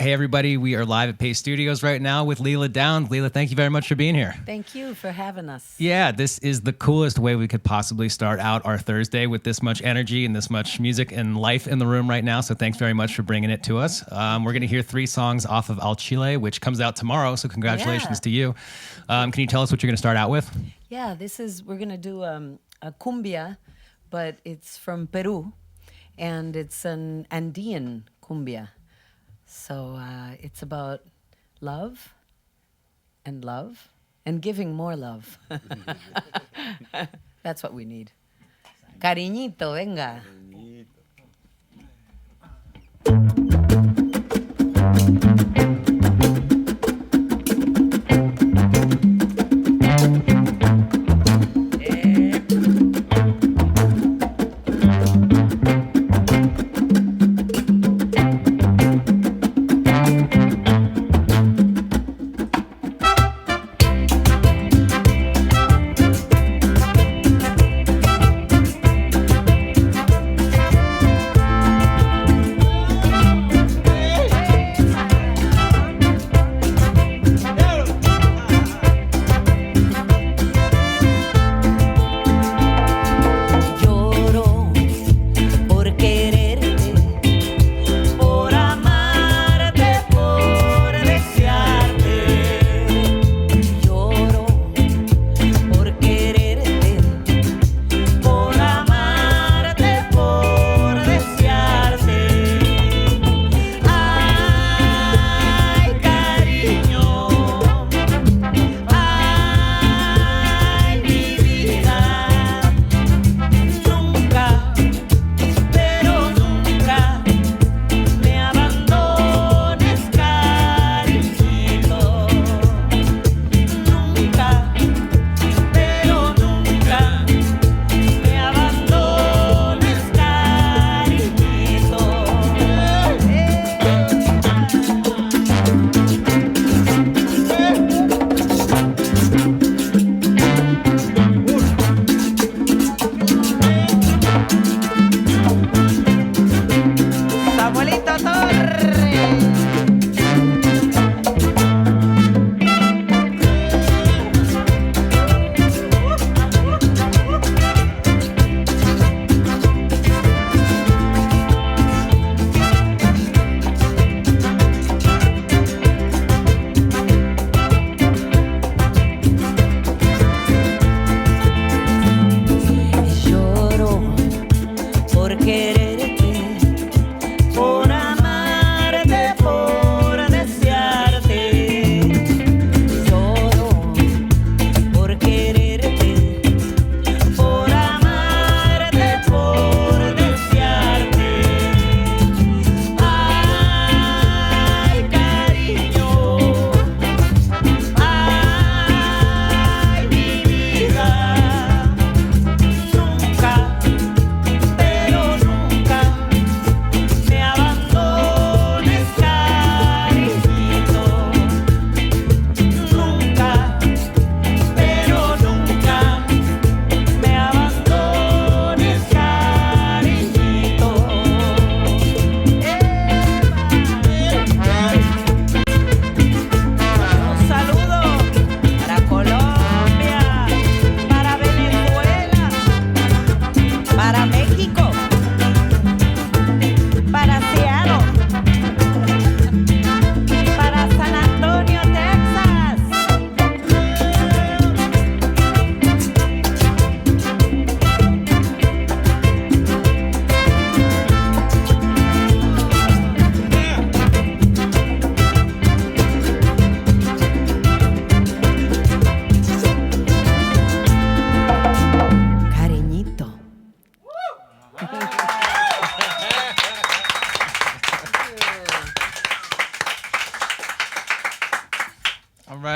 Hey, everybody. We are live at Paste Studios right now with Lila Downs. Lila, thank you very much for being here. Thank you for having us. Yeah, this is the coolest way we could possibly start out our Thursday with this much energy and this much music and life in the room right now. So thanks very much for bringing it to us. We're going to hear 3 songs off of Al Chile, which comes out tomorrow. So congratulations to you. Can you tell us what you're going to start out with? Yeah, we're going to do a cumbia, but it's from Peru, and it's an Andean cumbia. So it's about love and giving more love. That's what we need. Cariñito, venga.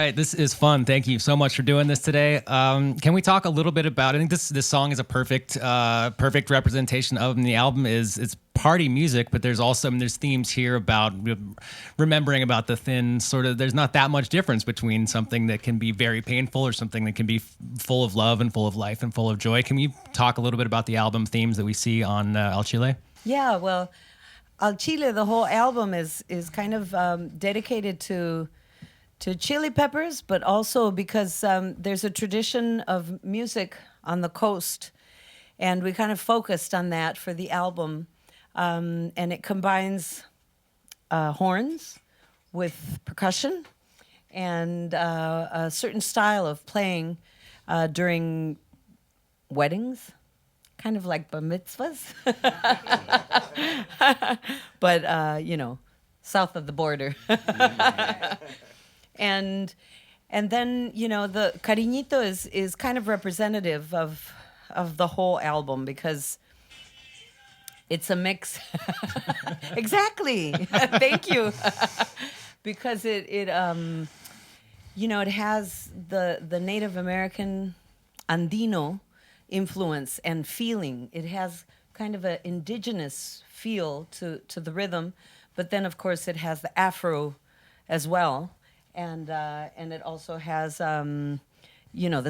right, this is fun. Thank you so much for doing this today. Can we talk a little bit about? I think this song is a perfect representation of the album. It's party music, but there's also there's themes here about remembering about the thin sort of. There's not that much difference between something that can be very painful or something that can be full of love and full of life and full of joy. Can we talk a little bit about the album themes that we see on El Chile? Yeah, well, Al Chile, the whole album is kind of dedicated to chili peppers, but also because there's a tradition of music on the coast, and we kind of focused on that for the album, and it combines horns with percussion and a certain style of playing during weddings, kind of like bar mitzvahs, but south of the border. and then the Cariñito is kind of representative of the whole album because it's a mix. Exactly. Thank you. Because it has the Native American Andino influence and feeling. It has kind of an indigenous feel to the rhythm, but then of course it has the Afro as well, and it also has the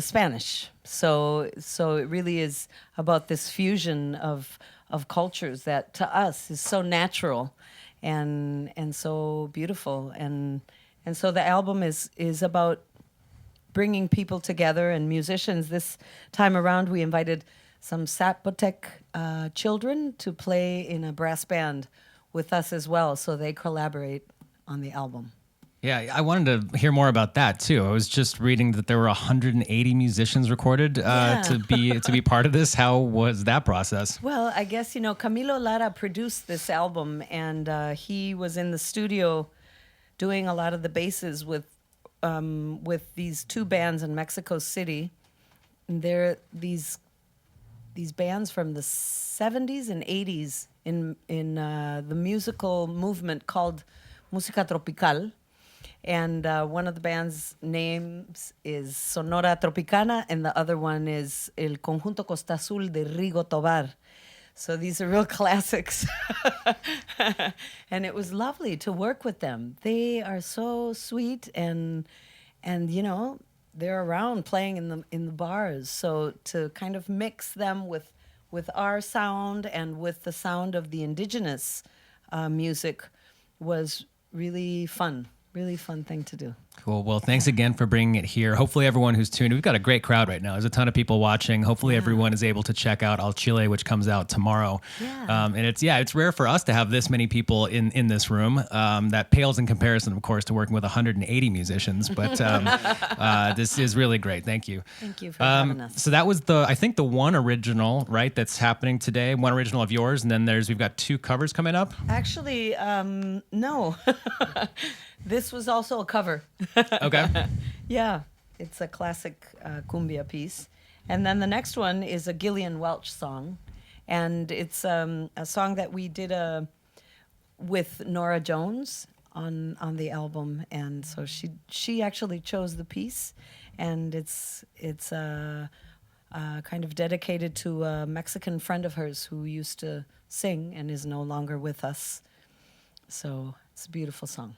Spanish. So it really is about this fusion of cultures that to us is so natural and so beautiful, and so the album is about bringing people together and musicians. This time around, we invited some Zapotec children to play in a brass band with us as well, so they collaborate on the album. Yeah, I wanted to hear more about that too. I was just reading that there were 180 musicians recorded to be part of this. How was that process? Well, I guess Camilo Lara produced this album, and he was in the studio doing a lot of the basses with these two bands in Mexico City. And they're these bands from the 70s and 80s in the musical movement called Música Tropical. And one of the band's names is Sonora Tropicana, and the other one is El Conjunto Costa Azul de Rigo Tobar. So these are real classics. And it was lovely to work with them. They are so sweet, and they're around playing in the bars. So to kind of mix them with our sound and with the sound of the indigenous music was really fun. Really fun thing to do. Cool. Well, thanks again for bringing it here. Hopefully everyone who's tuned, we've got a great crowd right now. There's a ton of people watching. Hopefully everyone is able to check out Al Chile, which comes out tomorrow. Yeah. And it's rare for us to have this many people in this room. That pales in comparison, of course, to working with 180 musicians. But this is really great. Thank you. Thank you for having us. So that was I think the one original, right, that's happening today. One original of yours, and then we've got two covers coming up. Actually, no. This was also a cover. Okay. Yeah, it's a classic cumbia piece. And then the next one is a Gillian Welch song. And it's a song that we did with Nora Jones on the album. And so she actually chose the piece. And it's kind of dedicated to a Mexican friend of hers who used to sing and is no longer with us. So it's a beautiful song.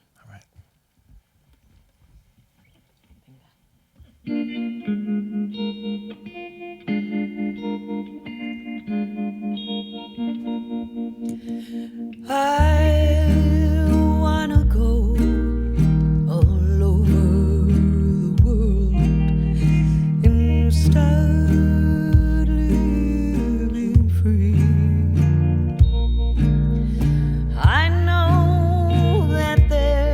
I wanna go all over the world and start living free. I know that there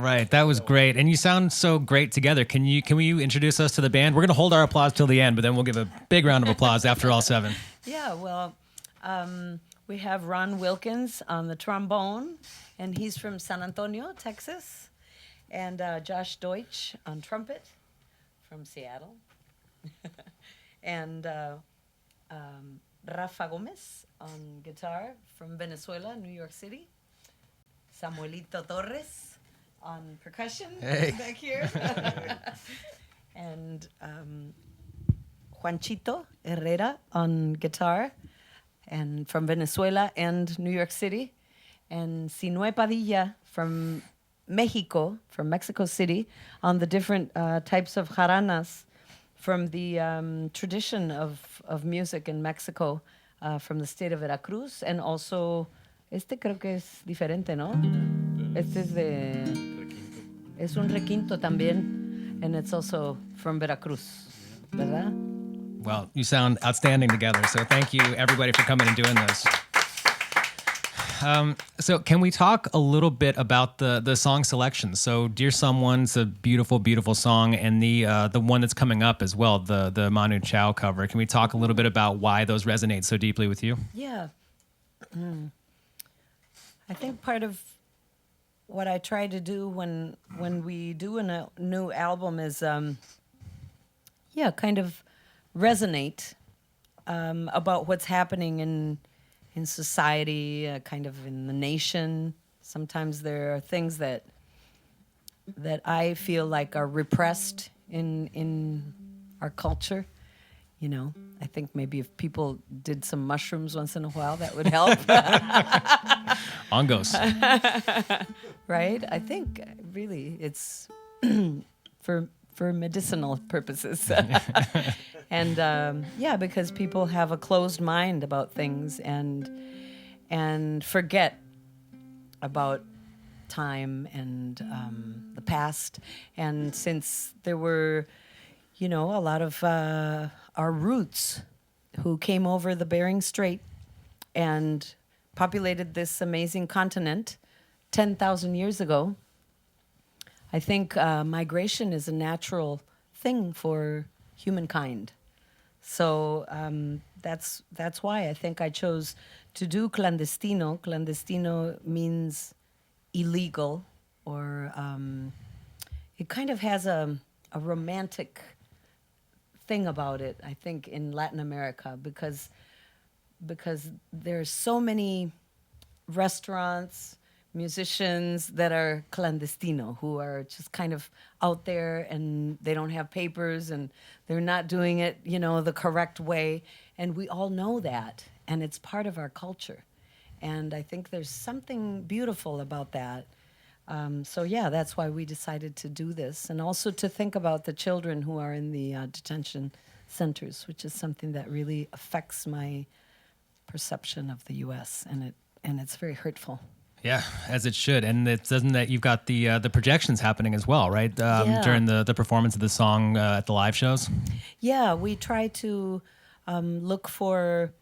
right, that was great, and you sound so great together. Can you introduce us to the band? We're gonna hold our applause till the end, but then we'll give a big round of applause after all seven. Yeah, well, we have Ron Wilkins on the trombone, and he's from San Antonio, Texas, and Josh Deutsch on trumpet from Seattle, and Rafa Gomez on guitar from Venezuela, New York City. Samuelito Torres on percussion back here. And Juanchito Herrera on guitar and from Venezuela and New York City. And Sinue Padilla from Mexico, from Mexico City, on the different types of jaranas from the tradition of music in Mexico, from the state of Veracruz, and also este creo que es diferente, ¿no? Este es un requinto también, and it's also from Veracruz, ¿verdad? Well, you sound outstanding together, so thank you everybody for coming and doing this. So can we talk a little bit about the song selection? So Dear Someone's a beautiful, beautiful song, and the one that's coming up as well, the Manu Chao cover. Can we talk a little bit about why those resonate so deeply with you? Yeah. I think part of what I try to do when we do a new album is, kind of resonate about what's happening in society, kind of in the nation. Sometimes there are things that I feel like are repressed in our culture. You know, I think maybe if people did some mushrooms once in a while, that would help. Ongos. Right? I think really it's for medicinal purposes. And because people have a closed mind about things and forget about time and the past. And since there were, a lot of our roots who came over the Bering Strait and populated this amazing continent 10,000 years ago, I think migration is a natural thing for humankind. So that's why I think I chose to do Clandestino. Clandestino means illegal, or it kind of has a romantic thing about it, I think, in Latin America, because there's so many restaurants, musicians that are clandestino, who are just kind of out there and they don't have papers and they're not doing it, the correct way. And we all know that, and it's part of our culture. And I think there's something beautiful about that. That's why we decided to do this, and also to think about the children who are in the detention centers, which is something that really affects my perception of the U.S., and it's very hurtful. Yeah, as it should. And it doesn't that you've got the projections happening as well, right? During the performance of the song at the live shows? Yeah, we try to look for,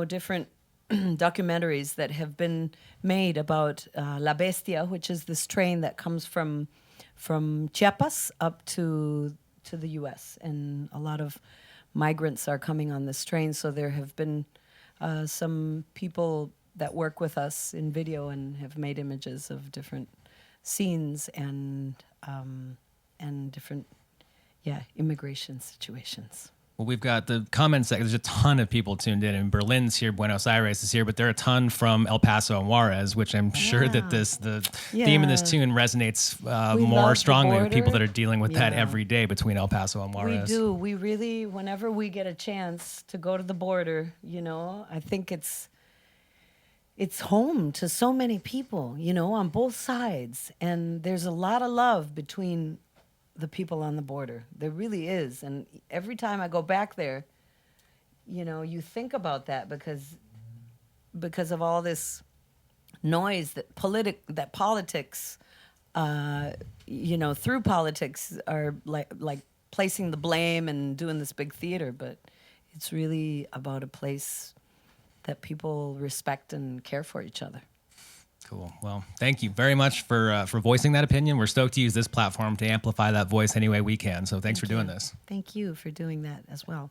different documentaries that have been made about La Bestia, which is this train that comes from Chiapas up to the U.S. And a lot of migrants are coming on this train. So there have been some people that work with us in video and have made images of different scenes and different, immigration situations. Well, we've got the comments section. There's a ton of people tuned in. And Berlin's here, Buenos Aires is here, but there are a ton from El Paso and Juarez, which I'm sure that the theme in this tune resonates more strongly with people that are dealing with that every day between El Paso and Juarez. We do. We really, whenever we get a chance to go to the border, I think it's home to so many people, on both sides. And there's a lot of love between the people on the border. There really is. And every time I go back there, you think about that because of all this noise that politics, through politics are like placing the blame and doing this big theater. But it's really about a place that people respect and care for each other. Cool. Well, thank you very much for voicing that opinion. We're stoked to use this platform to amplify that voice any way we can. So thanks for doing this. Thank you for doing that as well.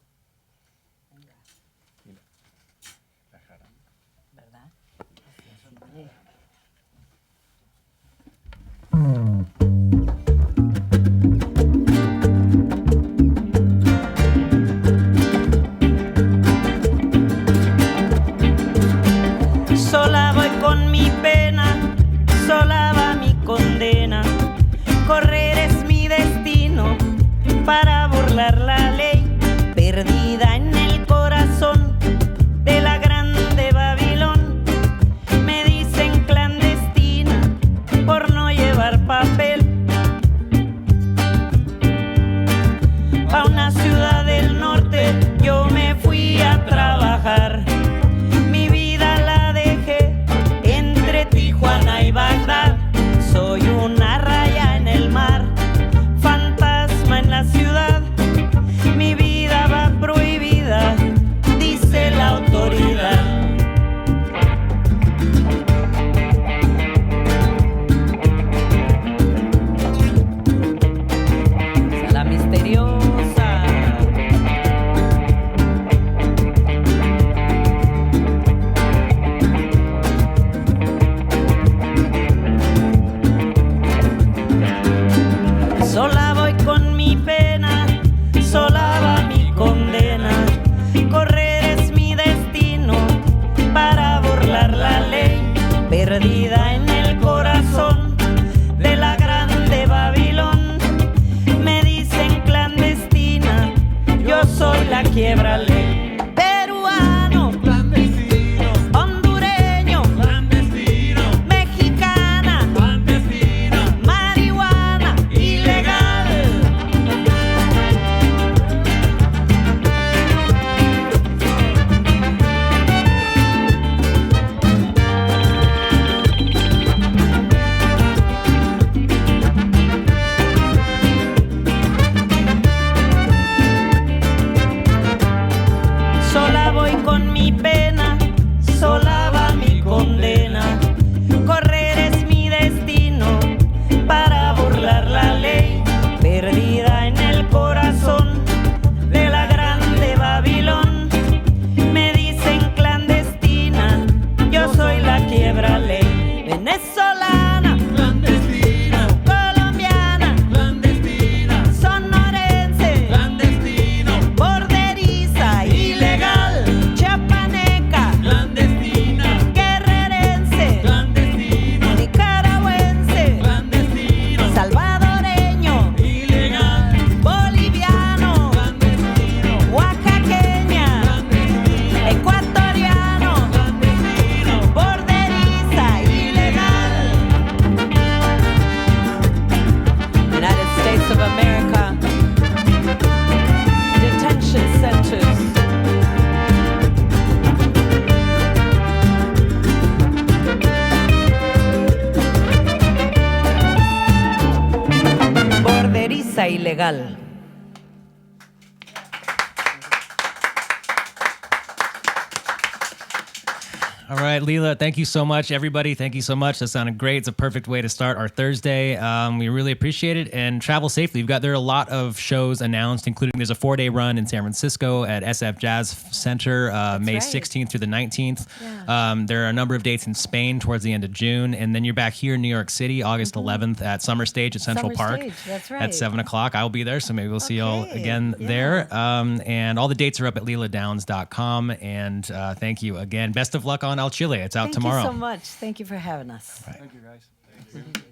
Sola voy con mi pena, sola va mi condena. Correr es mi destino para burlar la ley. Perdida en el corazón de la grande Babilón. Me dicen clandestina por no llevar papel. A una ciudad del norte yo me fui a trabajar. Tijuana y Bagdad, soy una raya en el mar, fantasma en la ciudad, mi vida va prohibida, dice la autoridad. La misteriosa. Sola voy con mi pena, sola va mi condena. Correr es mi destino para burlar la ley. Perdida en el corazón de la grande Babilón. Me dicen clandestina, yo soy la quiebra ley. Peruano, clandestino. Hondureño, clandestino. Mexicana, clandestino. Marihuana, ilegal. Sola voy con mi pena, sola va mi condena. Correr es mi destino para burlar la ley. Perdida en el corazón de la grande Babilón. Me dicen clandestina, yo soy la quiebra ley. Venezolana, clandestina. Colombiana, clandestina. Sonorense, clandestino. Borderiza, ilegal. Chiapaneca, clandestina. Guerrerense, clandestino. Nicaragüense, clandestino. Salvadoreño, ilegal. Boliviano, clandestino. Oaxaqueña, clandestino. Ecuatoriano, clandestino. Borderiza, ilegal. United States of America. Detention centers. Borderiza ilegal. All right, Lila, thank you so much. Everybody, thank you so much. That sounded great. It's a perfect way to start our Thursday. We really appreciate it, and travel safely. There are a lot of shows announced, including there's a 4-day run in San Francisco at SF Jazz Center, May right. 16th through the 19th. Yeah. There are a number of dates in Spain towards the end of June, and then you're back here in New York City, August 11th at Summer Stage at Central Summer Park. Stage, that's right. At 7 o'clock. I'll be there, so maybe we'll see y'all Okay, again yeah. there. And all the dates are up at liladowns.com. And thank you again. Best of luck on El Chile. It's out tomorrow. Thank you so much. Thank you for having us. Thank you, guys.